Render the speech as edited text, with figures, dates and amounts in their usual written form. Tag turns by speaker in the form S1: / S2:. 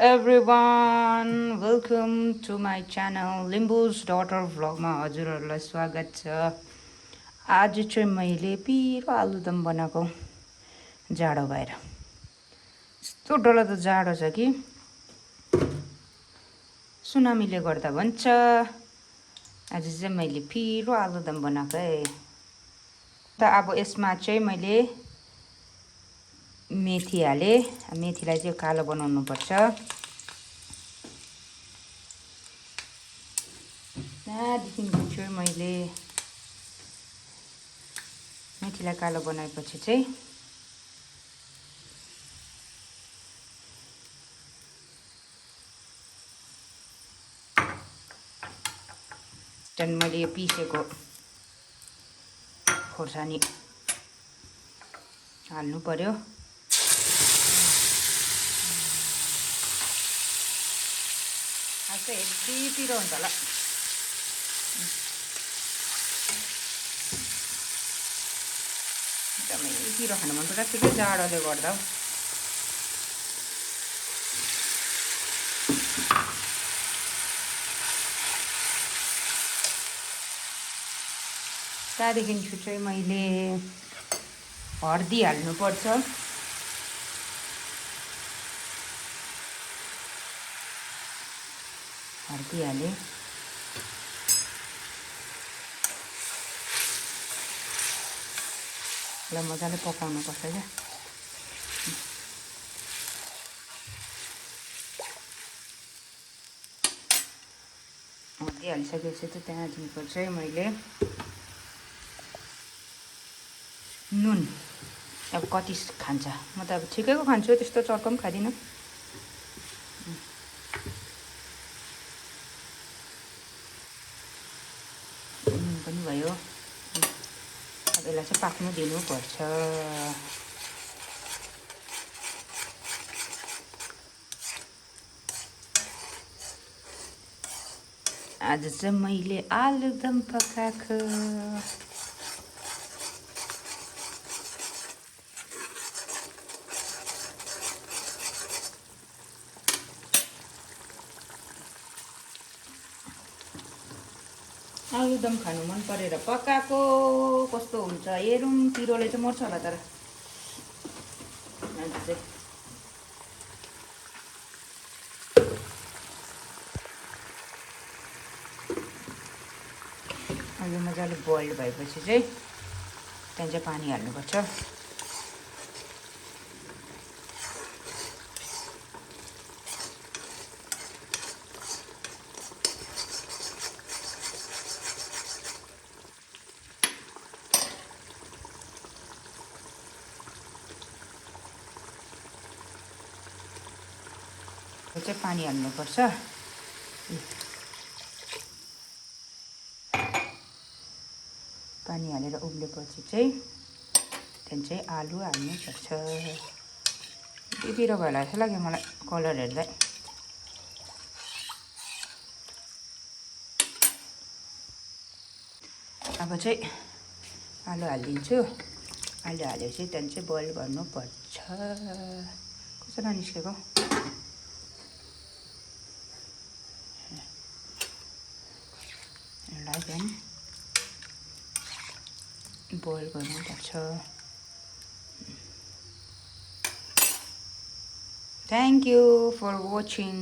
S1: Everyone welcome to my channel Limbu's daughter भ्लगमा हजुरहरूलाई स्वागत छ। आज चाहिँ मैले पिरो आलुदम बनाएको जाडो भएर। यस्तो डरलाग्दो जाडो छ कि सुनामीले गर्दा भन्छ। आज चाहिँ मैले पिरो आलुदम बनाएको है। त अब यसमा चाहिँ मैले मेथी हालेँ। मेथीलाई चाहिँ कालो बनाउनु पर्छ। त्यहाँदेखिको चाहिँ मैले मेथीलाई कालो बनाएपछि चाहिँ त्यहाँदेखि मैले यो पिसेको खोर्सानी हाल्नु पर्यो। आज चाहिँ हेभी पिरो हुन्छ होला। एकदमै पिरो खानु मन पर्छ त्यतिकै जाडोले गर्दा। त्यहाँदेखि चाहिँ मैले हर्दी हाल्नुपर्छ। हर्दी हालेँ। ल मजाले पकाउनु पर्छ क्या। हर्दी हालिसकेपछि त त्यहाँदेखिको चाहिँ मैले नुन अब कति खान्छ, म त अब ठिकैको खान्छु, त्यस्तो चर्को पनि खाँदिनँ। नुन पनि भयो। अब यसलाई चाहिँ पाक्नु दिनुपर्छ। आज चाहिँ मैले आलुदम पकाएको। आलुदम खानु मन परेर पकाएको कस्तो हुन्छ हेरौँ। पिरोले चाहिँ मर्छ होला तर आज चाहिँ अहिले मजाले बोइल भएपछि चाहिँ त्यहाँ चाहिँ पानी हाल्नुपर्छ। चाहिँ पानी हाल्नुपर्छ। पानी हालेर उब्लेपछि चाहिँ त्यहाँदेखि चाहिँ आलु हाल्नुपर्छ। पिरो भएर जस्तो लाग्यो मलाई कलर हेर्दा। अब चाहिँ आलु हालिदिन्छु। आलु हालेपछि त्यहाँदेखि चाहिँ बोइल गर्नुपर्छ। कसरी निस्केको यसलाई चाहिँ बोइल गर्नुपर्छ। Thank you for watching.